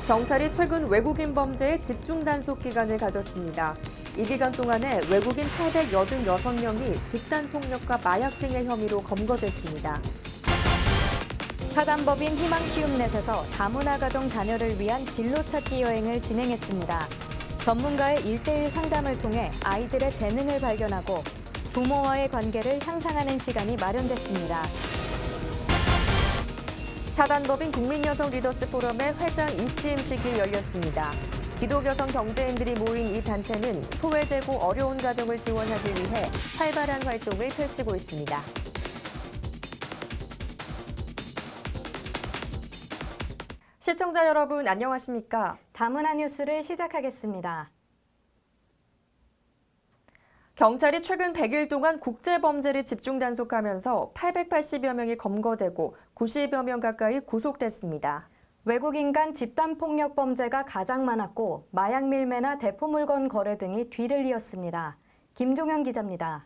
경찰이 최근 외국인 범죄에 집중 단속 기간을 가졌습니다. 이 기간 동안에 외국인 886명이 집단폭력과 마약 등의 혐의로 검거됐습니다. 사단법인 희망키움넷에서 다문화 가정 자녀를 위한 진로 찾기 여행을 진행했습니다. 전문가의 1:1 상담을 통해 아이들의 재능을 발견하고 부모와의 관계를 향상하는 시간이 마련됐습니다. 사단법인 국민여성 리더스 포럼의 회장 입지임식이 열렸습니다. 기독여성 경제인들이 모인 이 단체는 소외되고 어려운 가정을 지원하기 위해 활발한 활동을 펼치고 있습니다. 시청자 여러분 안녕하십니까? 다문화 뉴스를 시작하겠습니다. 경찰이 최근 100일 동안 국제범죄를 집중 단속하면서 880여 명이 검거되고 90여 명 가까이 구속됐습니다. 외국인 간 집단폭력 범죄가 가장 많았고 마약 밀매나 대포 물건 거래 등이 뒤를 이었습니다. 김종현 기자입니다.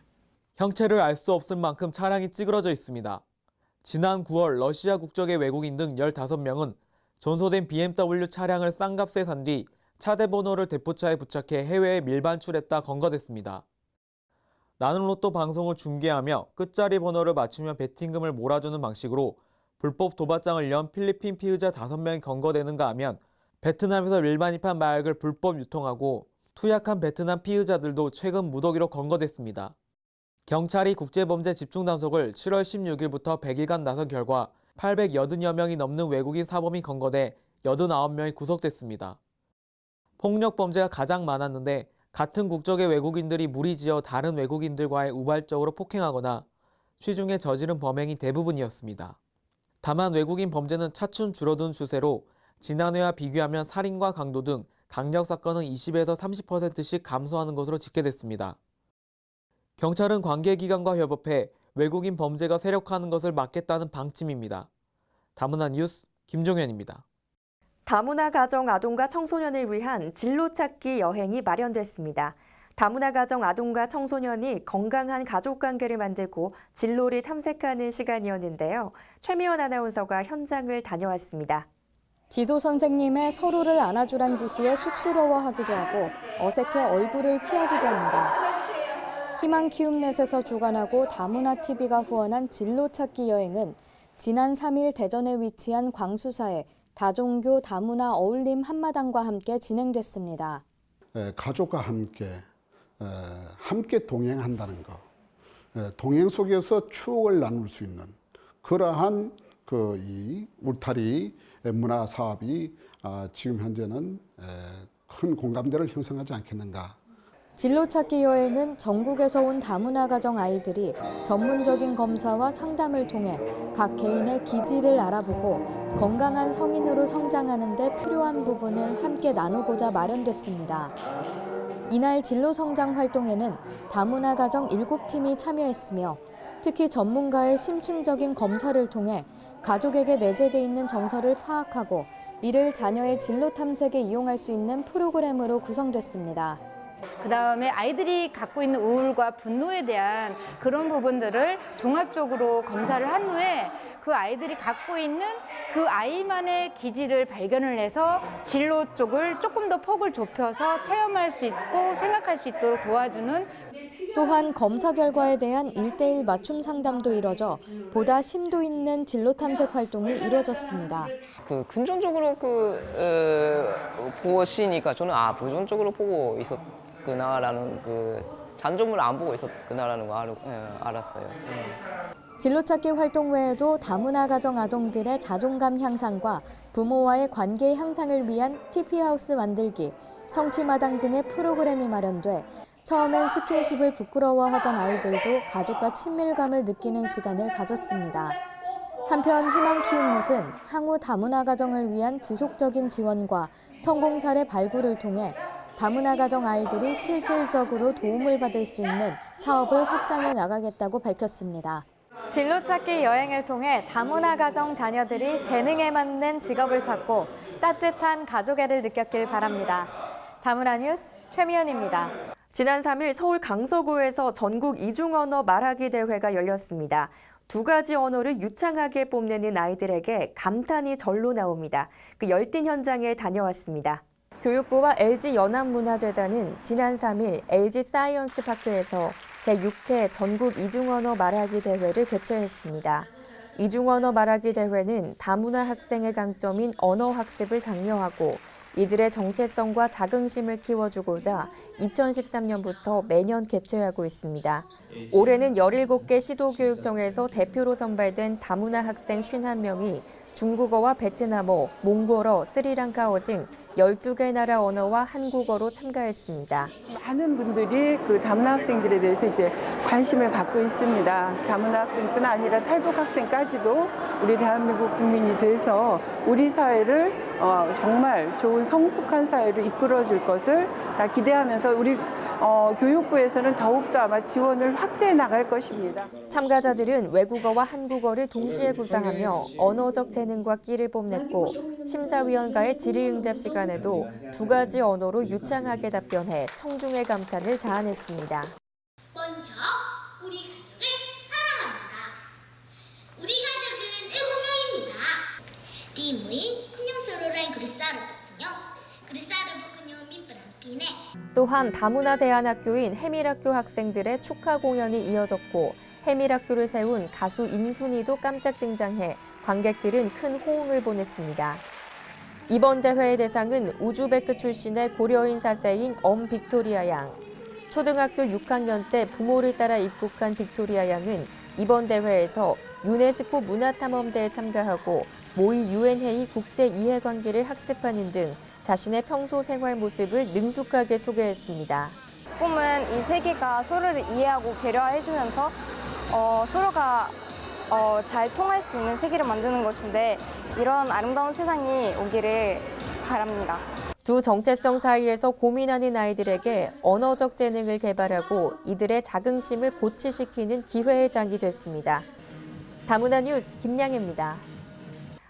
형체를 알 수 없을 만큼 차량이 찌그러져 있습니다. 지난 9월 러시아 국적의 외국인 등 15명은 전소된 BMW 차량을 싼값에 산 뒤 차대 번호를 대포차에 부착해 해외에 밀반출했다 검거됐습니다. 나는 로또 방송을 중계하며 끝자리 번호를 맞추면 베팅금을 몰아주는 방식으로 불법 도박장을 연 필리핀 피의자 5명이 검거되는가 하면 베트남에서 밀반입한 마약을 불법 유통하고 투약한 베트남 피의자들도 최근 무더기로 검거됐습니다. 경찰이 국제범죄 집중단속을 7월 16일부터 100일간 나선 결과 880여 명이 넘는 외국인 사범이 검거돼 89명이 구속됐습니다. 폭력범죄가 가장 많았는데 같은 국적의 외국인들이 무리지어 다른 외국인들과의 우발적으로 폭행하거나 시중에 저지른 범행이 대부분이었습니다. 다만 외국인 범죄는 차츰 줄어든 추세로 지난해와 비교하면 살인과 강도 등 강력 사건은 20에서 30%씩 감소하는 것으로 집계됐습니다. 경찰은 관계기관과 협업해 외국인 범죄가 세력화하는 것을 막겠다는 방침입니다. 다문화 뉴스 김종현입니다. 다문화 가정 아동과 청소년을 위한 진로 찾기 여행이 마련됐습니다. 다문화 가정 아동과 청소년이 건강한 가족관계를 만들고 진로를 탐색하는 시간이었는데요. 최미연 아나운서가 현장을 다녀왔습니다. 지도 선생님의 서로를 안아주란 지시에 쑥스러워하기도 하고 어색해 얼굴을 피하기도 합니다. 희망키움넷에서 주관하고 다문화TV가 후원한 진로 찾기 여행은 지난 3일 대전에 위치한 광수사의 다종교 다문화 어울림 한마당과 함께 진행됐습니다. 가족과 함께 동행한다는 것, 동행 속에서 추억을 나눌 수 있는 그러한 이 울타리 문화 사업이 지금 현재는 큰 공감대를 형성하지 않겠는가. 진로 찾기 여행은 전국에서 온 다문화 가정 아이들이 전문적인 검사와 상담을 통해 각 개인의 기질을 알아보고 건강한 성인으로 성장하는 데 필요한 부분을 함께 나누고자 마련됐습니다. 이날 진로 성장 활동에는 다문화 가정 7팀이 참여했으며 특히 전문가의 심층적인 검사를 통해 가족에게 내재돼 있는 정서를 파악하고 이를 자녀의 진로 탐색에 이용할 수 있는 프로그램으로 구성됐습니다. 그다음에 아이들이 갖고 있는 우울과 분노에 대한 그런 부분들을 종합적으로 검사를 한 후에 그 아이들이 갖고 있는 그 아이만의 기질을 발견을 해서 진로 쪽을 조금 더 폭을 좁혀서 체험할 수 있고 생각할 수 있도록 도와주는. 또한 검사 결과에 대한 1:1 맞춤 상담도 이뤄져 보다 심도 있는 진로 탐색 활동이 이뤄졌습니다. 긍정적으로 보시니까 저는 부정적으로 보고 있었구나라는 장점을 안 보고 있었구나라는 거 알았어요. 진로 찾기 활동 외에도 다문화 가정 아동들의 자존감 향상과 부모와의 관계 향상을 위한 TP하우스 만들기, 성취마당 등의 프로그램이 마련돼 처음엔 스킨십을 부끄러워하던 아이들도 가족과 친밀감을 느끼는 시간을 가졌습니다. 한편 희망키움넷은 향후 다문화 가정을 위한 지속적인 지원과 성공 사례 발굴을 통해 다문화 가정 아이들이 실질적으로 도움을 받을 수 있는 사업을 확장해 나가겠다고 밝혔습니다. 진로 찾기 여행을 통해 다문화 가정 자녀들이 재능에 맞는 직업을 찾고 따뜻한 가족애를 느꼈길 바랍니다. 다문화 뉴스 최미연입니다. 지난 3일 서울 강서구에서 전국 이중언어 말하기 대회가 열렸습니다. 두 가지 언어를 유창하게 뽐내는 아이들에게 감탄이 절로 나옵니다. 그 열띤 현장에 다녀왔습니다. 교육부와 LG연합문화재단은 지난 3일 LG 사이언스 파크에서 제6회 전국 이중언어 말하기 대회를 개최했습니다. 이중언어 말하기 대회는 다문화 학생의 강점인 언어 학습을 장려하고 이들의 정체성과 자긍심을 키워주고자 2013년부터 매년 개최하고 있습니다. 올해는 17개 시도교육청에서 대표로 선발된 다문화 학생 51명이 중국어와 베트남어, 몽골어, 스리랑카어 등 12개 나라 언어와 한국어로 참가했습니다. 많은 분들이 그 다문화 학생들에 대해서 이제 관심을 갖고 있습니다. 다문화 학생뿐 아니라 탈북 학생까지도 우리 대한민국 국민이 돼서 우리 사회를 정말 좋은 성숙한 사회로 이끌어줄 것을 다 기대하면서 우리 교육부에서는 더욱더 아마 지원을 확대해 나갈 것입니다. 참가자들은 외국어와 한국어를 동시에 구사하며 언어적 재능과 끼를 뽐냈고 심사위원과의 질의응답 시간에도 두 가지 언어로 유창하게 답변해 청중의 감탄을 자아냈습니다. 먼저 우리 가족을 사랑합니다. 우리 가족은 7명입니다. 디무이 kunyongsororan 그리사르보군요. 그리사르보군요 민프람피네. 또한 다문화 대안학교인 해밀학교 학생들의 축하 공연이 이어졌고 해밀학교를 세운 가수 임순희도 깜짝 등장해 관객들은 큰 호응을 보냈습니다. 이번 대회의 대상은 우즈베크 출신의 고려인 4세인 빅토리아 양. 초등학교 6학년 때 부모를 따라 입국한 빅토리아 양은 이번 대회에서 유네스코 문화탐험대에 참가하고 모의 유엔 회의 국제 이해관계를 학습하는 등 자신의 평소 생활 모습을 능숙하게 소개했습니다. 꿈은 이 세계가 서로를 이해하고 배려해주면서 서로가 잘 통할 수 있는 세계를 만드는 것인데 이런 아름다운 세상이 오기를 바랍니다. 두 정체성 사이에서 고민하는 아이들에게 언어적 재능을 개발하고 이들의 자긍심을 고취시키는 기회의 장이 됐습니다. 다문화 뉴스 김양혜입니다.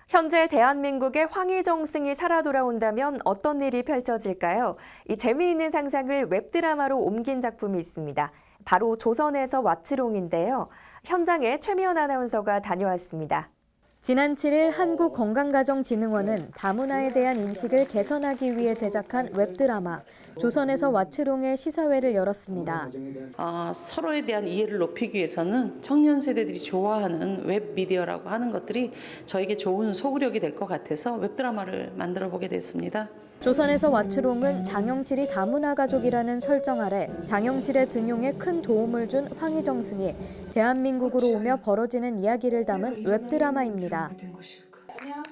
현재 대한민국의 황희정승이 살아 돌아온다면 어떤 일이 펼쳐질까요? 이 재미있는 상상을 웹드라마로 옮긴 작품이 있습니다. 바로 조선에서 와츠롱인데요. 현장에 최미연 아나운서가 다녀왔습니다. 지난 7일 한국건강가정진흥원은 다문화에 대한 인식을 개선하기 위해 제작한 웹드라마 조선에서 와츠롱의 시사회를 열었습니다. 서로에 대한 이해를 높이기 위해서는 청년 세대들이 좋아하는 웹미디어라고 하는 것들이 저에게 좋은 소구력이 될 것 같아서 웹드라마를 만들어 보게 됐습니다. 조선에서 와츠롱은 장영실이 다문화 가족이라는 설정 아래 장영실의 등용에 큰 도움을 준 황희정승이 대한민국으로 오며 벌어지는 이야기를 담은 웹드라마입니다.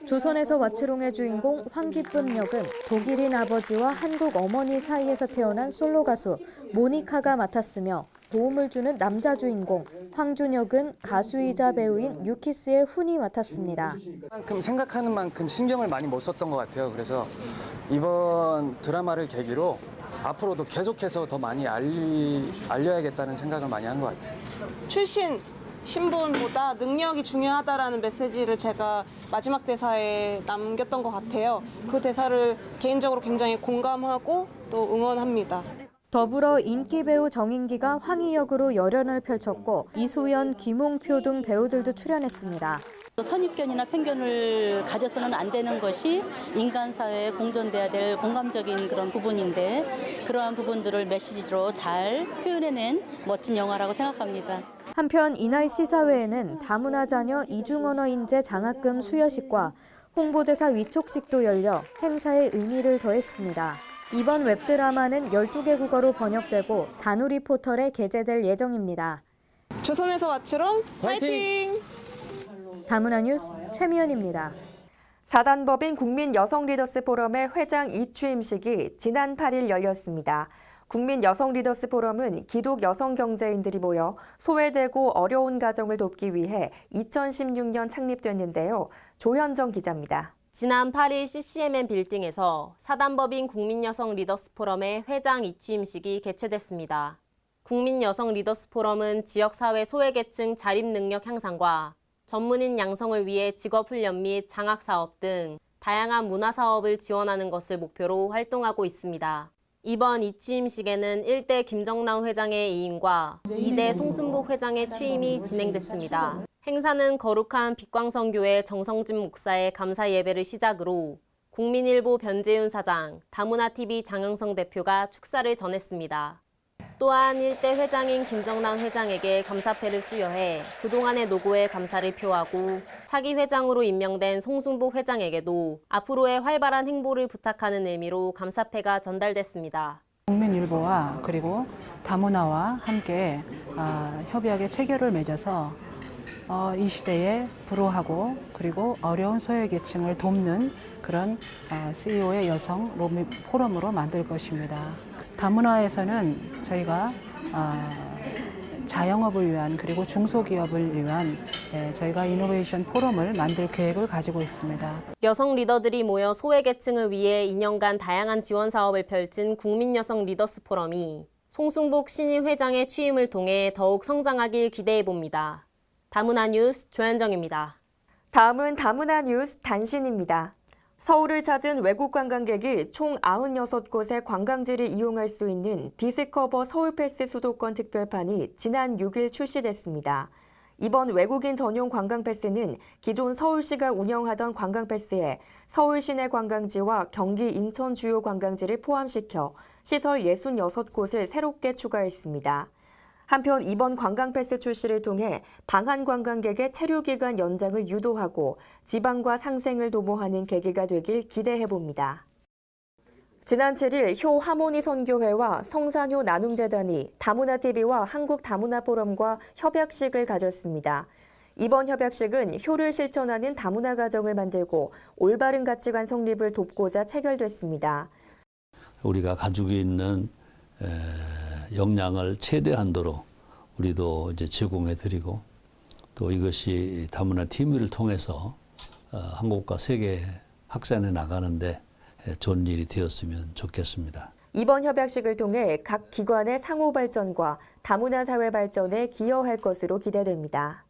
조선에서 와츠롱의 주인공 황기쁨 역은 독일인 아버지와 한국 어머니 사이에서 태어난 솔로 가수 모니카가 맡았으며 도움을 주는 남자 주인공 황준 역은 가수이자 배우인 유키스의 훈이 맡았습니다. 생각하는 만큼 신경을 많이 못 썼던 것 같아요. 그래서 이번 드라마를 계기로 앞으로도 계속해서 더 많이 알려야겠다는 생각을 많이 한 것 같아요. 출신 신분보다 능력이 중요하다라는 메시지를 제가 마지막 대사에 남겼던 것 같아요. 그 대사를 개인적으로 굉장히 공감하고 또 응원합니다. 더불어 인기 배우 정인기가 황희 역으로 열연을 펼쳤고 이소연, 김홍표 등 배우들도 출연했습니다. 선입견이나 편견을 가져서는 안 되는 것이 인간 사회에 공존돼야 될 공감적인 그런 부분인데 그러한 부분들을 메시지로 잘 표현해낸 멋진 영화라고 생각합니다. 한편 이날 시사회에는 다문화 자녀 이중언어 인재 장학금 수여식과 홍보대사 위촉식도 열려 행사의 의미를 더했습니다. 이번 웹드라마는 12개 국어로 번역되고 다누리 포털에 게재될 예정입니다. 조선에서 와츠롱 화이팅! 다문화 뉴스 최미연입니다. 사단법인 국민여성리더스 포럼의 회장 이취임식이 지난 8일 열렸습니다. 국민여성리더스 포럼은 기독 여성 경제인들이 모여 소외되고 어려운 가정을 돕기 위해 2016년 창립됐는데요. 조현정 기자입니다. 지난 8일 CCMN 빌딩에서 사단법인 국민여성 리더스 포럼의 회장 이취임식이 개최됐습니다. 국민여성 리더스 포럼은 지역사회 소외계층 자립능력 향상과 전문인 양성을 위해 직업훈련 및 장학사업 등 다양한 문화사업을 지원하는 것을 목표로 활동하고 있습니다. 이번 이취임식에는 1대 김정남 회장의 이임과 2대 송순복 회장의 취임이 진행됐습니다. 행사는 거룩한 빛광성교회 정성진 목사의 감사 예배를 시작으로 국민일보 변재윤 사장, 다문화TV 장영성 대표가 축사를 전했습니다. 또한 일대 회장인 김정남 회장에게 감사패를 수여해 그동안의 노고에 감사를 표하고 차기 회장으로 임명된 송순복 회장에게도 앞으로의 활발한 행보를 부탁하는 의미로 감사패가 전달됐습니다. 국민일보와 그리고 다문화와 함께 협약의 체결을 맺어서 이 시대에 불우하고 그리고 어려운 소외계층을 돕는 그런 CEO의 여성 로비 포럼으로 만들 것입니다. 다문화에서는 저희가 자영업을 위한 그리고 중소기업을 위한 저희가 이노베이션 포럼을 만들 계획을 가지고 있습니다. 여성 리더들이 모여 소외계층을 위해 2년간 다양한 지원 사업을 펼친 국민여성 리더스 포럼이 송순복 신임 회장의 취임을 통해 더욱 성장하길 기대해 봅니다. 다문화 뉴스 조현정입니다. 다음은 다문화 뉴스 단신입니다. 서울을 찾은 외국 관광객이 총 96곳의 관광지를 이용할 수 있는 디스커버 서울패스 수도권 특별판이 지난 6일 출시됐습니다. 이번 외국인 전용 관광패스는 기존 서울시가 운영하던 관광패스에 서울 시내 관광지와 경기 인천 주요 관광지를 포함시켜 시설 66곳을 새롭게 추가했습니다. 한편 이번 관광패스 출시를 통해 방한 관광객의 체류기간 연장을 유도하고 지방과 상생을 도모하는 계기가 되길 기대해봅니다. 지난 7일 효 하모니 선교회와 성산효 나눔재단이 다문화TV와 한국다문화포럼과 협약식을 가졌습니다. 이번 협약식은 효를 실천하는 다문화 가정을 만들고 올바른 가치관 성립을 돕고자 체결됐습니다. 우리가 가지고 있는 역량을 최대한도로 우리도 이제 제공해드리고 또 이것이 다문화TV를 통해서 한국과 세계 확산해 나가는데 좋은 일이 되었으면 좋겠습니다. 이번 협약식을 통해 각 기관의 상호 발전과 다문화 사회 발전에 기여할 것으로 기대됩니다.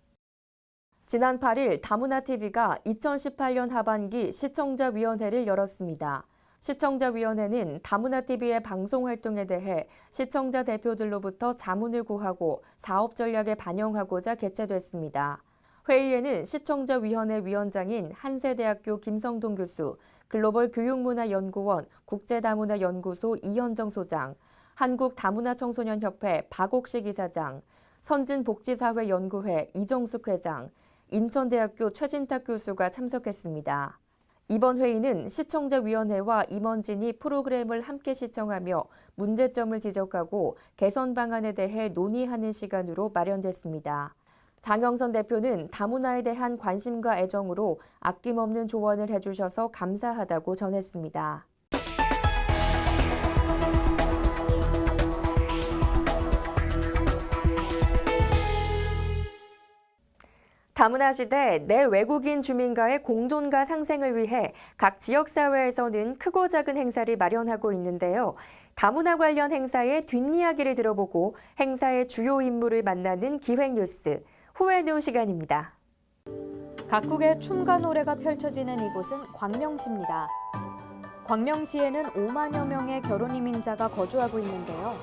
지난 8일 다문화TV가 2018년 하반기 시청자위원회를 열었습니다. 시청자위원회는 다문화TV의 방송 활동에 대해 시청자 대표들로부터 자문을 구하고 사업 전략에 반영하고자 개최됐습니다. 회의에는 시청자위원회 위원장인 한세대학교 김성동 교수, 글로벌교육문화연구원 국제다문화연구소 이현정 소장, 한국다문화청소년협회 박옥식 이사장, 선진복지사회연구회 이정숙 회장, 인천대학교 최진탁 교수가 참석했습니다. 이번 회의는 시청자위원회와 임원진이 프로그램을 함께 시청하며 문제점을 지적하고 개선 방안에 대해 논의하는 시간으로 마련됐습니다. 장영선 대표는 다문화에 대한 관심과 애정으로 아낌없는 조언을 해주셔서 감사하다고 전했습니다. 다문화 시대 내 외국인 주민과의 공존과 상생을 위해 각 지역사회에서는 크고 작은 행사를 마련하고 있는데요. 다문화 관련 행사의 뒷이야기를 들어보고 행사의 주요 인물을 만나는 기획뉴스, 후회누 시간입니다. 각국의 춤과 노래가 펼쳐지는 이곳은 광명시입니다. 광명시에는 5만여 명의 결혼 이민자가 거주하고 있는데요.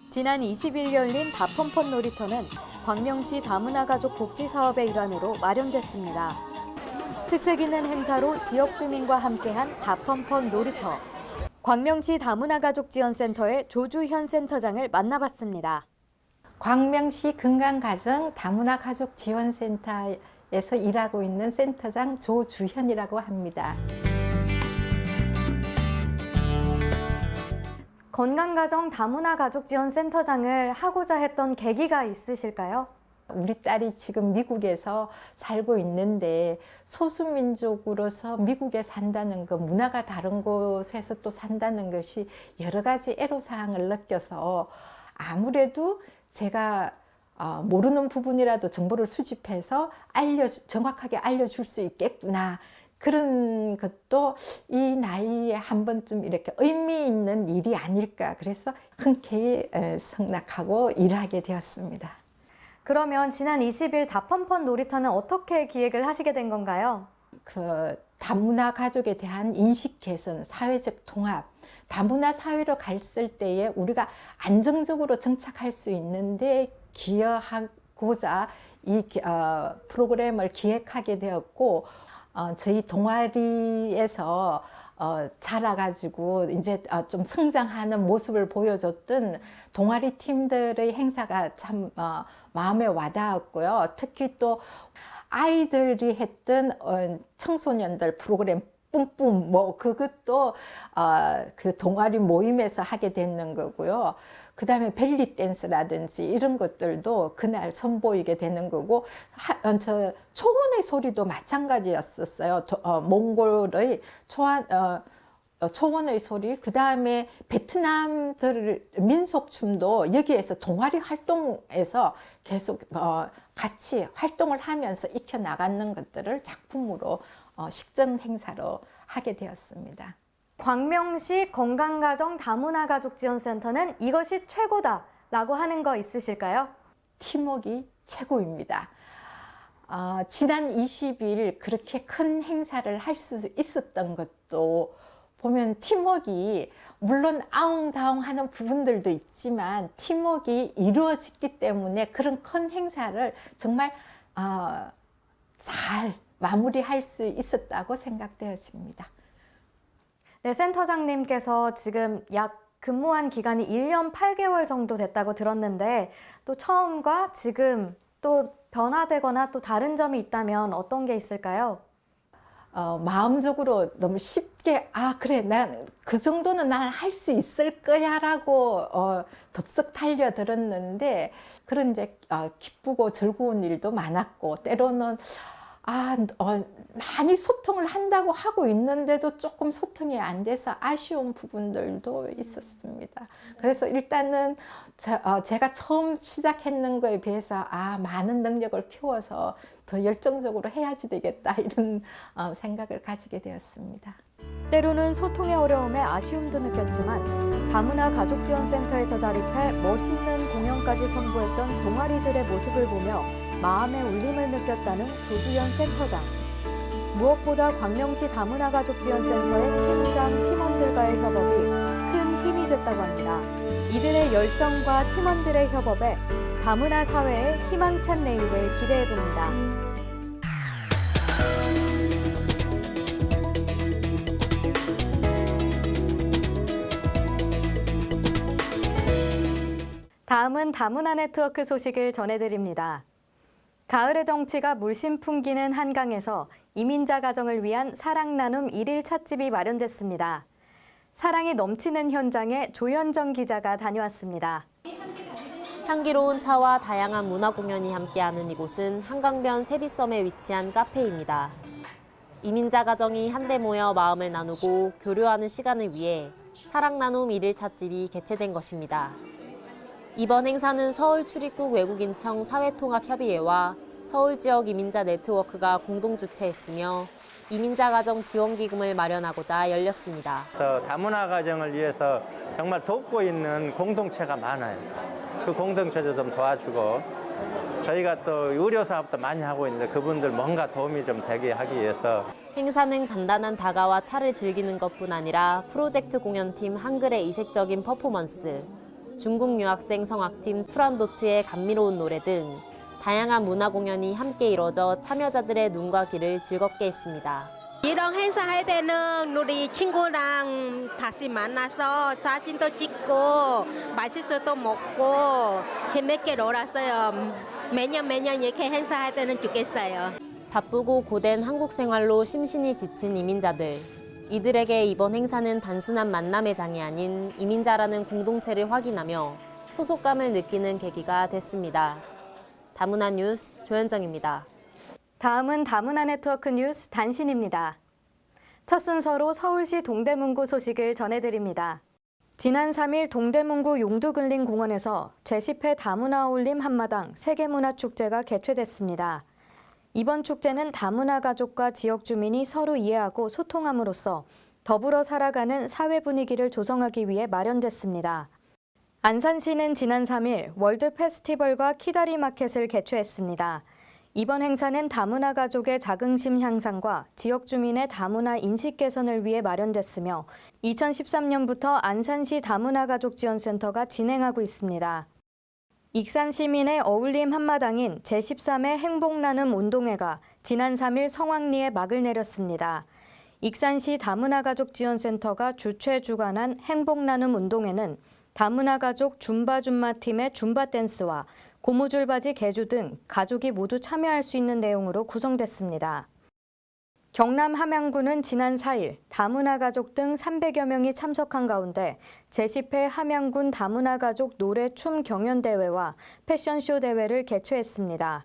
지난 20일 열린 다펀펀 놀이터는 광명시 다문화 가족 복지 사업의 일환으로 마련됐습니다. 특색 있는 행사로 지역 주민과 함께한 다펀펀 놀이터. 광명시 다문화 가족 지원센터의 조주현 센터장을 만나봤습니다. 광명시 건강가정 다문화 가족 지원센터에서 일하고 있는 센터장 조주현이라고 합니다. 건강가정 다문화 가족 지원센터장을 하고자 했던 계기가 있으실까요? 우리 딸이 지금 미국에서 살고 있는데 소수민족으로서 미국에 산다는 것, 문화가 다른 곳에서 또 산다는 것이 여러 가지 애로사항을 느껴서 아무래도 제가 모르는 부분이라도 정보를 수집해서 정확하게 알려줄 수 있겠구나. 그런 것도 이 나이에 한 번쯤 이렇게 의미 있는 일이 아닐까. 그래서 흔쾌히 승낙하고 일하게 되었습니다. 그러면 지난 20일 다펀펀 놀이터는 어떻게 기획을 하시게 된 건가요? 다문화 가족에 대한 인식 개선, 사회적 통합, 다문화 사회로 갔을 때에 우리가 안정적으로 정착할 수 있는데 기여하고자 이 프로그램을 기획하게 되었고 저희 동아리에서 자라가지고 이제 좀 성장하는 모습을 보여줬던 동아리 팀들의 행사가 참 마음에 와닿았고요. 특히 또 아이들이 했던 청소년들 프로그램 뿜뿜 뭐 그것도 그 동아리 모임에서 하게 되는 거고요. 그 다음에 벨리 댄스라든지 이런 것들도 그날 선보이게 되는 거고 저 초원의 소리도 마찬가지였었어요. 몽골의 초원의 소리, 그 다음에 베트남들 민속춤도 여기에서 동아리 활동에서 계속 같이 활동을 하면서 익혀 나가는 것들을 작품으로 식전 행사로 하게 되었습니다. 광명시 건강가정 다문화가족지원센터는 이것이 최고다라고 하는 거 있으실까요? 팀워크가 최고입니다. 지난 20일 그렇게 큰 행사를 할 수 있었던 것도 보면 팀워크가 물론 아웅다웅하는 부분들도 있지만 팀워크가 이루어졌기 때문에 그런 큰 행사를 정말 잘 마무리할 수 있었다고 생각되어집니다. 네, 센터장님께서 지금 약 근무한 기간이 1년 8개월 정도 됐다고 들었는데 또 처음과 지금 또 변화되거나 또 다른 점이 있다면 어떤 게 있을까요? 마음적으로 너무 쉽게 그래 난 그 정도는 난 할 수 있을 거야 라고 덥석 달려들었는데 그런 이제 기쁘고 즐거운 일도 많았고 때로는 많이 소통을 한다고 하고 있는데도 조금 소통이 안 돼서 아쉬운 부분들도 있었습니다. 그래서 일단은 제가 처음 시작했는 거에 비해서 많은 능력을 키워서 더 열정적으로 해야지 되겠다 이런 생각을 가지게 되었습니다. 때로는 소통의 어려움에 아쉬움도 느꼈지만 다문화가족지원센터에서 자립해 멋있는 공연까지 선보였던 동아리들의 모습을 보며 마음의 울림을 느꼈다는 조주연 센터장. 무엇보다 광명시 다문화가족지원센터의 팀장, 팀원들과의 협업이 큰 힘이 됐다고 합니다. 이들의 열정과 팀원들의 협업에 다문화 사회의 희망찬 내일을 기대해봅니다. 다음은 다문화 네트워크 소식을 전해드립니다. 가을의 정취가 물씬 풍기는 한강에서 이민자 가정을 위한 사랑 나눔 1일 찻집이 마련됐습니다. 사랑이 넘치는 현장에 조현정 기자가 다녀왔습니다. 향기로운 차와 다양한 문화 공연이 함께하는 이곳은 한강변 세비섬에 위치한 카페입니다. 이민자 가정이 한데 모여 마음을 나누고 교류하는 시간을 위해 사랑 나눔 1일 찻집이 개최된 것입니다. 이번 행사는 서울 출입국 외국인청 사회통합협의회와 서울지역 이민자 네트워크가 공동 주최했으며 이민자 가정 지원기금을 마련하고자 열렸습니다. 그래서 다문화 가정을 위해서 정말 돕고 있는 공동체가 많아요. 그 공동체도 좀 도와주고 저희가 또 의료 사업도 많이 하고 있는데 그분들 뭔가 도움이 좀 되게 하기 위해서 행사는 간단한 다가와 차를 즐기는 것뿐 아니라 프로젝트 공연팀 한글의 이색적인 퍼포먼스, 중국 유학생 성악팀 투란도트의 감미로운 노래 등 다양한 문화 공연이 함께 이뤄져 참여자들의 눈과 귀를 즐겁게 했습니다. 이런 행사 할 때는 우리 친구랑 다시 만나서 사진도 찍고 맛있어도 먹고 재밌게 놀았어요. 매년 이렇게 행사할 때는 좋겠어요. 바쁘고 고된 한국 생활로 심신이 지친 이민자들. 이들에게 이번 행사는 단순한 만남의 장이 아닌 이민자라는 공동체를 확인하며 소속감을 느끼는 계기가 됐습니다. 다문화 뉴스 조현정입니다. 다음은 다문화 네트워크 뉴스 단신입니다. 첫 순서로 서울시 동대문구 소식을 전해드립니다. 지난 3일 동대문구 용두근린공원에서 제10회 다문화 어울림 한마당 세계문화축제가 개최됐습니다. 이번 축제는 다문화 가족과 지역 주민이 서로 이해하고 소통함으로써 더불어 살아가는 사회 분위기를 조성하기 위해 마련됐습니다. 안산시는 지난 3일 월드 페스티벌과 키다리 마켓을 개최했습니다. 이번 행사는 다문화 가족의 자긍심 향상과 지역 주민의 다문화 인식 개선을 위해 마련됐으며 2013년부터 안산시 다문화 가족 지원센터가 진행하고 있습니다. 익산 시민의 어울림 한마당인 제13회 행복나눔 운동회가 지난 3일 성황리에 막을 내렸습니다. 익산시 다문화가족지원센터가 주최 주관한 행복나눔 운동회는 다문화가족 줌바팀의 줌바 댄스와 고무줄 바지 개주 등 가족이 모두 참여할 수 있는 내용으로 구성됐습니다. 경남 함양군은 지난 4일 다문화가족 등 300여 명이 참석한 가운데 제10회 함양군 다문화가족 노래 춤 경연대회와 패션쇼 대회를 개최했습니다.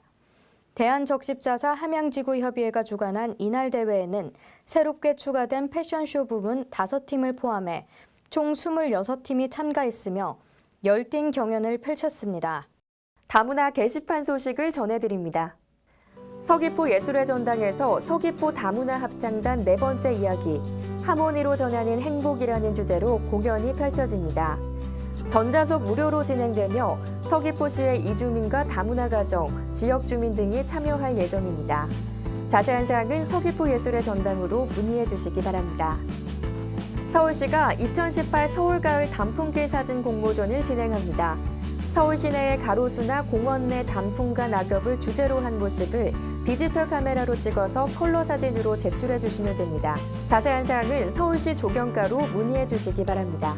대한적십자사 함양지구협의회가 주관한 이날 대회에는 새롭게 추가된 패션쇼 부문 5팀을 포함해 총 26팀이 참가했으며 열띤 경연을 펼쳤습니다. 다문화 게시판 소식을 전해드립니다. 서귀포 예술의 전당에서 서귀포 다문화 합창단 4번째 이야기, 하모니로 전하는 행복이라는 주제로 공연이 펼쳐집니다. 전자석 무료로 진행되며 서귀포시의 이주민과 다문화 가정, 지역 주민 등이 참여할 예정입니다. 자세한 사항은 서귀포 예술의 전당으로 문의해 주시기 바랍니다. 서울시가 2018 서울가을 단풍길 사진 공모전을 진행합니다. 서울 시내의 가로수나 공원 내 단풍과 낙엽을 주제로 한 모습을 디지털 카메라로 찍어서 컬러 사진으로 제출해 주시면 됩니다. 자세한 사항은 서울시 조경과로 문의해 주시기 바랍니다.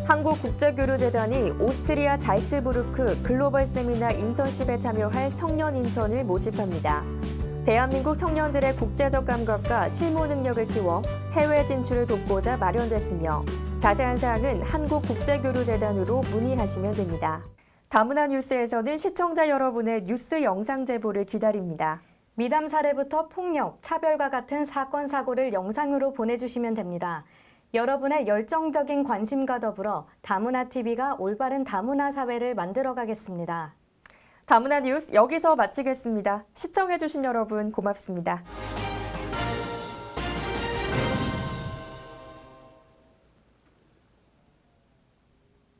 한국국제교류재단이 오스트리아 잘츠부르크 글로벌 세미나 인턴십에 참여할 청년 인턴을 모집합니다. 대한민국 청년들의 국제적 감각과 실무 능력을 키워 해외 진출을 돕고자 마련됐으며 자세한 사항은 한국국제교류재단으로 문의하시면 됩니다. 다문화 뉴스에서는 시청자 여러분의 뉴스 영상 제보를 기다립니다. 미담 사례부터 폭력, 차별과 같은 사건, 사고를 영상으로 보내주시면 됩니다. 여러분의 열정적인 관심과 더불어 다문화TV가 올바른 다문화 사회를 만들어가겠습니다. 다문화 뉴스 여기서 마치겠습니다. 시청해주신 여러분 고맙습니다.